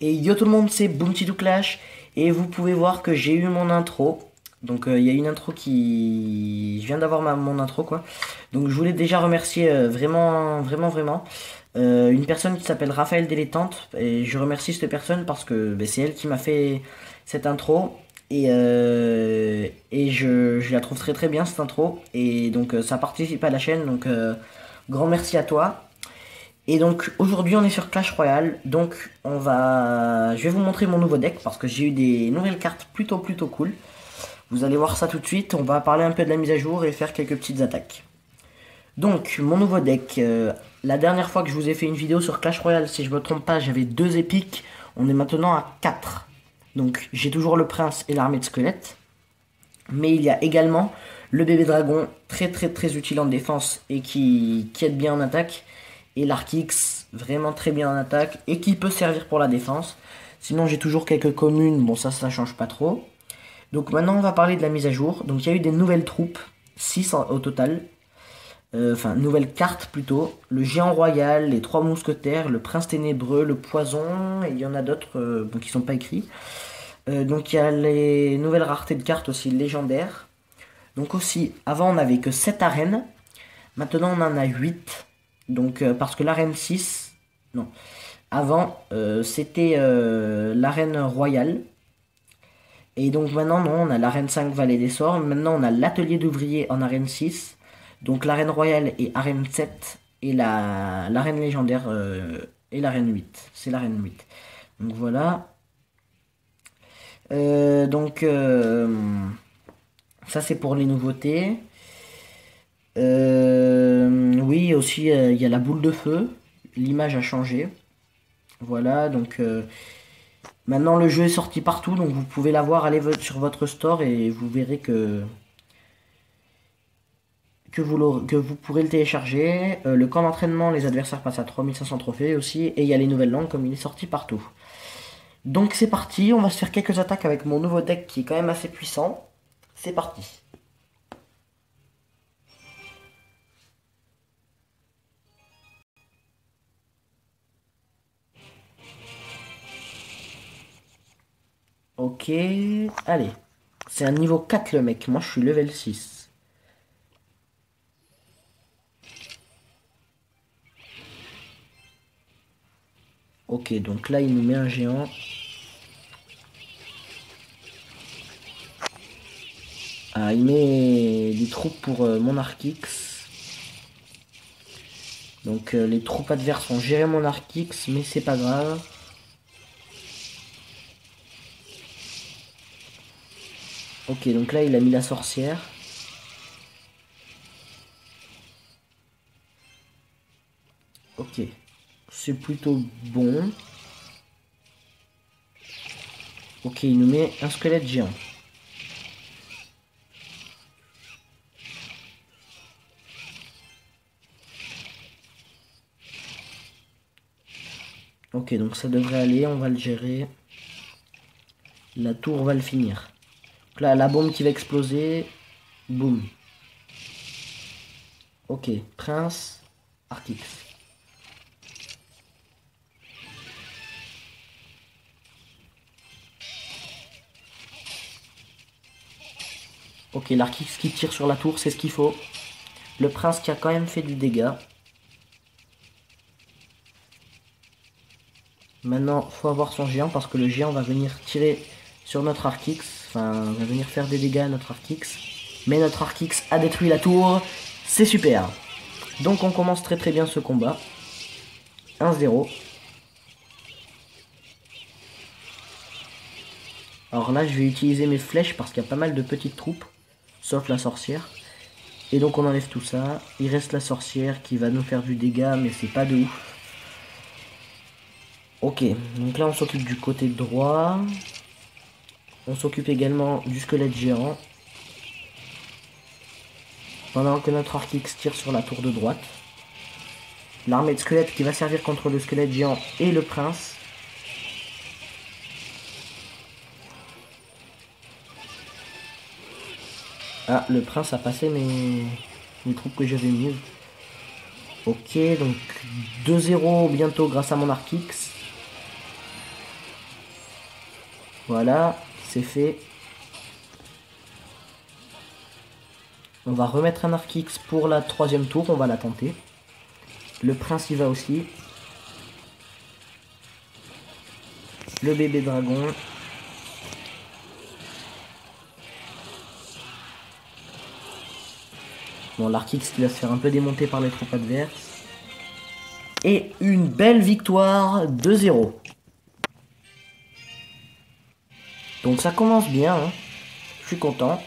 Et yo tout le monde, c'est Bounty to Clash et vous pouvez voir que j'ai eu mon intro. Donc il y a une intro qui... Je viens d'avoir mon intro quoi. Donc je voulais déjà remercier vraiment une personne qui s'appelle Raphaël Délétante. Et je remercie cette personne parce que c'est elle qui m'a fait cette intro. Et je la trouve très bien cette intro. Et donc ça participe à la chaîne. Donc grand merci à toi. Et donc aujourd'hui on est sur Clash Royale, donc je vais vous montrer mon nouveau deck parce que j'ai eu des nouvelles cartes plutôt cool. Vous allez voir ça tout de suite, on va parler un peu de la mise à jour et faire quelques petites attaques. Donc mon nouveau deck, la dernière fois que je vous ai fait une vidéo sur Clash Royale, si je me trompe pas, j'avais 2 épiques, on est maintenant à 4. Donc j'ai toujours le prince et l'armée de squelettes, mais il y a également le bébé dragon, très utile en défense et qui aide bien en attaque. Et l'Arkix, vraiment très bien en attaque et qui peut servir pour la défense. Sinon j'ai toujours quelques communes, bon ça change pas trop. Donc maintenant on va parler de la mise à jour. Donc il y a eu des nouvelles troupes, 6 au total. Enfin nouvelles cartes plutôt. Le géant royal, les 3 mousquetaires, le prince ténébreux, le poison. Et il y en a d'autres qui sont pas écrits. Donc il y a les nouvelles raretés de cartes aussi légendaires. Donc aussi, avant on n'avait que 7 arènes. Maintenant on en a 8. Donc parce que l'arène 6, non, avant c'était l'arène royale. Et donc maintenant non, on a l'arène 5 Vallée des Sorts. Maintenant on a l'atelier d'ouvriers en arène 6. Donc l'arène royale et arène 7. Et l'arène légendaire et l'arène 8. C'est l'arène 8. Donc voilà. Donc ça c'est pour les nouveautés. Oui, aussi, il y a la boule de feu. L'image a changé. Voilà, donc maintenant le jeu est sorti partout, donc vous pouvez la voir, allez sur votre store et vous verrez que vous pourrez le télécharger. Le camp d'entraînement, les adversaires passent à 3500 trophées aussi. Et il y a les nouvelles langues comme il est sorti partout. Donc c'est parti, on va se faire quelques attaques avec mon nouveau deck qui est quand même assez puissant. C'est parti. Ok, allez. C'est un niveau 4 le mec, moi je suis level 6. Ok, donc là il nous met un géant. Ah, il met des troupes pour mon Arkix. Donc les troupes adverses ont géré mon Arkix, mais c'est pas grave. Ok, donc là il a mis la sorcière. Ok, c'est plutôt bon. Ok, il nous met un squelette géant. Ok, donc ça devrait aller, on va le gérer. La tour va le finir. Donc là, la bombe qui va exploser. Boum. Ok, prince, Arkix. Ok, l'Arkix qui tire sur la tour, c'est ce qu'il faut. Le prince qui a quand même fait du dégât. Maintenant, faut avoir son géant parce que le géant va venir tirer sur notre Arkix. Enfin, va venir faire des dégâts à notre Arkix. Mais notre Arkix a détruit la tour. C'est super. Donc on commence très bien ce combat. 1-0. Alors là, je vais utiliser mes flèches parce qu'il y a pas mal de petites troupes. Sauf la sorcière. Et donc on enlève tout ça. Il reste la sorcière qui va nous faire du dégât, mais c'est pas de ouf. Ok, donc là on s'occupe du côté droit. On s'occupe également du squelette géant. Pendant que notre Arkix tire sur la tour de droite. L'armée de squelettes qui va servir contre le squelette géant et le prince. Ah, le prince a passé mes troupes que j'avais mises. Ok, donc 2-0 bientôt grâce à mon Arkix. Voilà, c'est fait. On va remettre un arc X pour la 3e tour, on va la tenter. Le prince y va aussi. Le bébé dragon. Bon, l'arc X qui va se faire un peu démonter par les troupes adverses. Et une belle victoire 2-0. Donc ça commence bien, hein. Je suis content.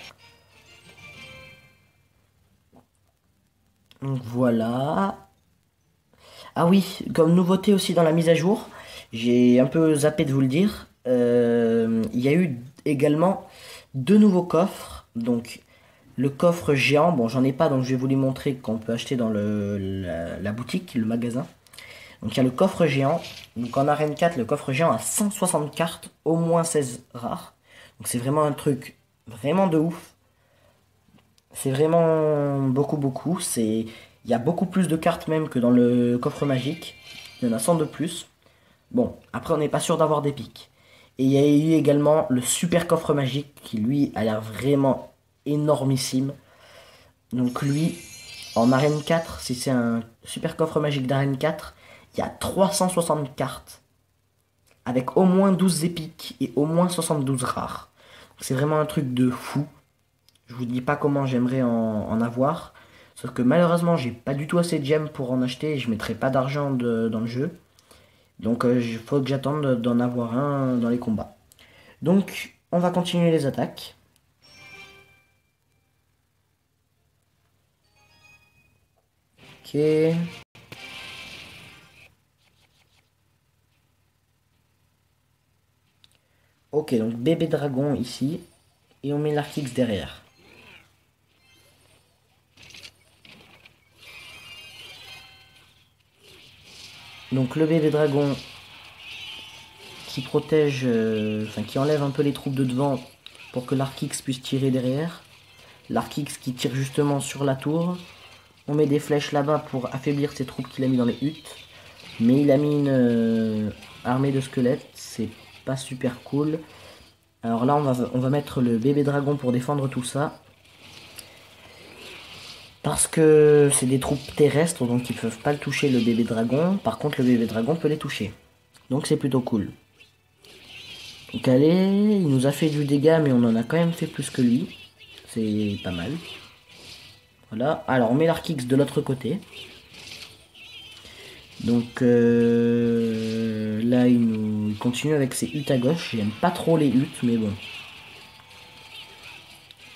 Donc voilà. Ah oui, comme nouveauté aussi dans la mise à jour, j'ai un peu zappé de vous le dire. Il y a eu également 2 nouveaux coffres. Donc le coffre géant, bon j'en ai pas donc je vais vous les montrer qu'on peut acheter dans la boutique, le magasin. Donc il y a le coffre géant. Donc en arène 4, le coffre géant a 160 cartes, au moins 16 rares. Donc c'est vraiment un truc vraiment de ouf. C'est vraiment beaucoup. Il y a beaucoup plus de cartes même que dans le coffre magique. Il y en a 100 de plus. Bon, après on n'est pas sûr d'avoir des pics. Et il y a eu également le super coffre magique qui lui a l'air vraiment énormissime. Donc lui, en arène 4, si c'est un super coffre magique d'arène 4, il y a 360 cartes. Avec au moins 12 épiques et au moins 72 rares. C'est vraiment un truc de fou. Je vous dis pas comment j'aimerais en avoir. Sauf que malheureusement, j'ai pas du tout assez de gemmes pour en acheter et je mettrai pas d'argent dans le jeu. Donc il faut que j'attende d'en avoir un dans les combats. Donc on va continuer les attaques. Ok. Ok, donc bébé dragon ici. Et on met l'arc X derrière. Donc le bébé dragon qui protège, enfin qui enlève un peu les troupes de devant pour que l'arc X puisse tirer derrière. L'arc X qui tire justement sur la tour. On met des flèches là-bas pour affaiblir ses troupes qu'il a mis dans les huttes. Mais il a mis une armée de squelettes. C'est pas super cool. Alors là, on va mettre le bébé dragon pour défendre tout ça. Parce que c'est des troupes terrestres, donc ils peuvent pas le toucher, le bébé dragon. Par contre, le bébé dragon peut les toucher. Donc c'est plutôt cool. Donc allez, il nous a fait du dégât, mais on en a quand même fait plus que lui. C'est pas mal. Voilà, alors on met l'arc X de l'autre côté. Donc là, il continue avec ses huttes à gauche. J'aime pas trop les huttes, mais bon.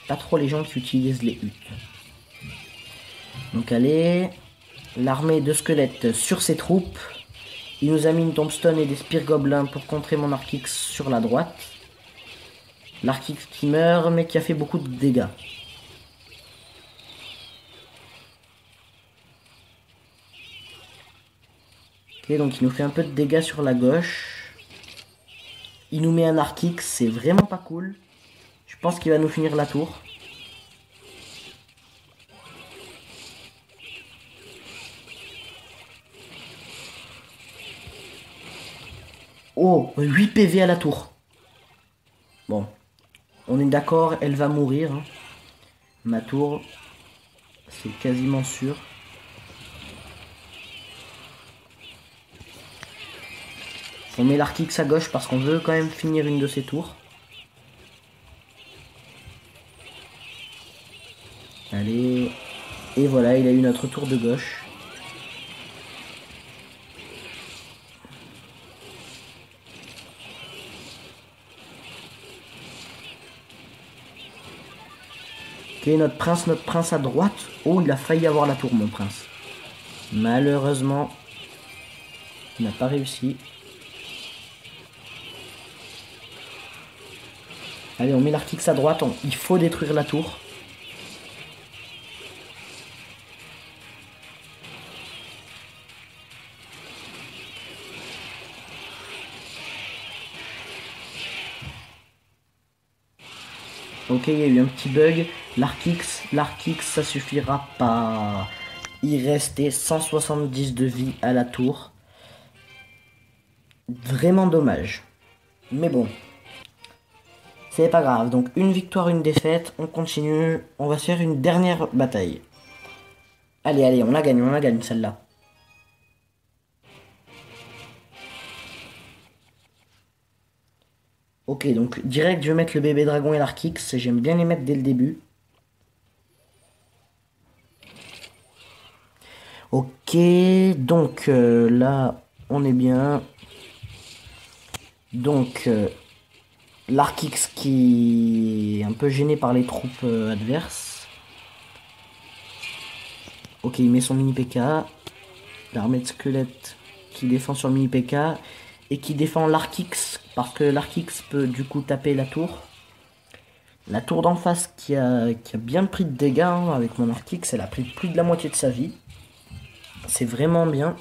Pas trop les gens qui utilisent les huttes. Donc allez, l'armée de squelettes sur ses troupes. Il nous a mis une tombstone et des spires gobelins pour contrer mon arc X sur la droite. L'arc X qui meurt, mais qui a fait beaucoup de dégâts. Ok, donc il nous fait un peu de dégâts sur la gauche. Il nous met un arc X, c'est vraiment pas cool. Je pense qu'il va nous finir la tour. Oh, 8 PV à la tour. Bon, on est d'accord, elle va mourir. Hein. Ma tour, c'est quasiment sûr. On met l'arc X à gauche parce qu'on veut quand même finir une de ces tours. Allez. Et voilà, il a eu notre tour de gauche. Ok, notre prince à droite. Oh, il a failli avoir la tour, mon prince. Malheureusement, il n'a pas réussi. Allez, on met l'arc X à droite. Il faut détruire la tour. Ok, il y a eu un petit bug. L'arc X, ça suffira pas. Il restait 170 de vie à la tour. Vraiment dommage. Mais bon. C'est pas grave, donc une victoire, une défaite, on continue, on va se faire une dernière bataille. Allez, allez, on a gagné celle-là. Ok, donc direct, je vais mettre le bébé dragon et l'Arkix, j'aime bien les mettre dès le début. Ok, donc là, on est bien. Donc, l'Arkix qui est un peu gêné par les troupes adverses. Ok, il met son mini PK. L'armée de squelettes qui défend sur mini PK. Et qui défend l'Arkix. Parce que l'Arkix peut du coup taper la tour. La tour d'en face qui a bien pris de dégâts hein, avec mon Arkix. Elle a pris plus de la moitié de sa vie. C'est vraiment bien.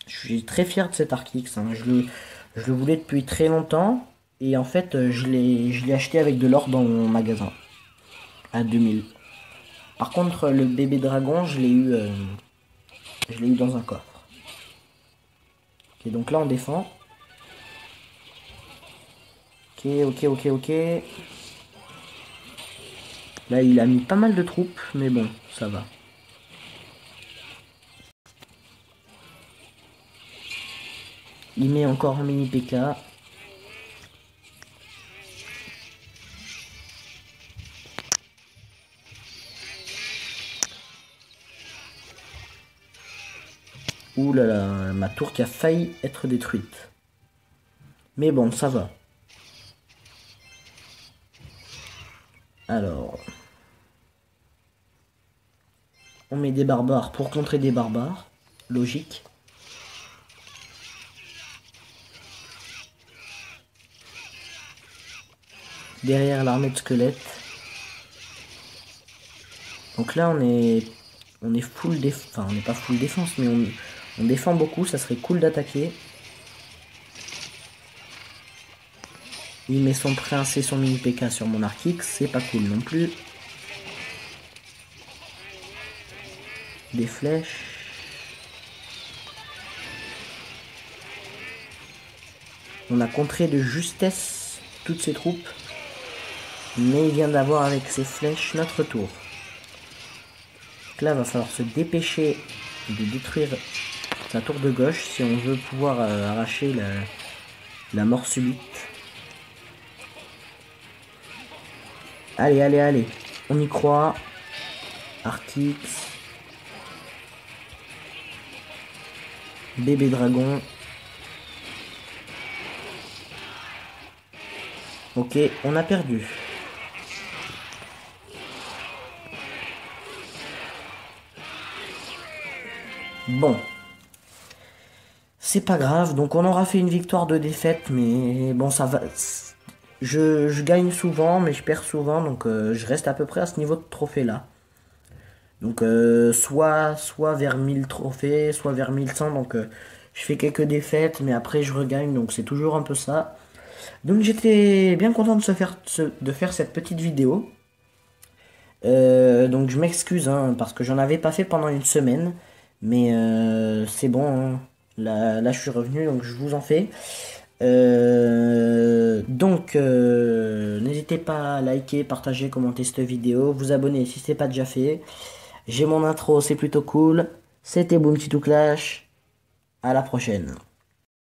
Je suis très fier de cet Arkix. Hein. Je le voulais depuis très longtemps. Et en fait, je l'ai acheté avec de l'or dans mon magasin. À 2000. Par contre, le bébé dragon, je l'ai eu dans un coffre. Ok, donc là, on défend. Ok, ok, ok, ok. Là, il a mis pas mal de troupes, mais bon, ça va. Il met encore un mini PK. Ouh là là, ma tour qui a failli être détruite. Mais bon, ça va. Alors. On met des barbares pour contrer des barbares. Logique. Derrière l'armée de squelettes. Donc là, on est full défense. Enfin, on n'est pas full défense, mais on défend beaucoup. Ça serait cool d'attaquer. Il met son prince et son mini PK sur mon Arkix. C'est pas cool non plus. Des flèches. On a contré de justesse toutes ces troupes. Mais il vient d'avoir avec ses flèches notre tour. Donc là, il va falloir se dépêcher de détruire sa tour de gauche si on veut pouvoir arracher la mort subite. Allez, allez, allez. On y croit. Arkix. Bébé dragon. Ok, on a perdu. Bon. C'est pas grave, donc on aura fait une victoire de défaite, mais bon, ça va. Je gagne souvent, mais je perds souvent, donc je reste à peu près à ce niveau de trophée là. Donc soit vers 1000 trophées, soit vers 1100, donc je fais quelques défaites, mais après je regagne, donc c'est toujours un peu ça. Donc j'étais bien content de faire cette petite vidéo. Donc je m'excuse hein, parce que j'en avais pas fait pendant une semaine. Mais c'est bon. Hein. Là je suis revenu donc je vous en fais. Donc n'hésitez pas à liker, partager, commenter cette vidéo. Vous abonner si ce n'est pas déjà fait. J'ai mon intro, c'est plutôt cool. C'était Boom Clash. À la prochaine.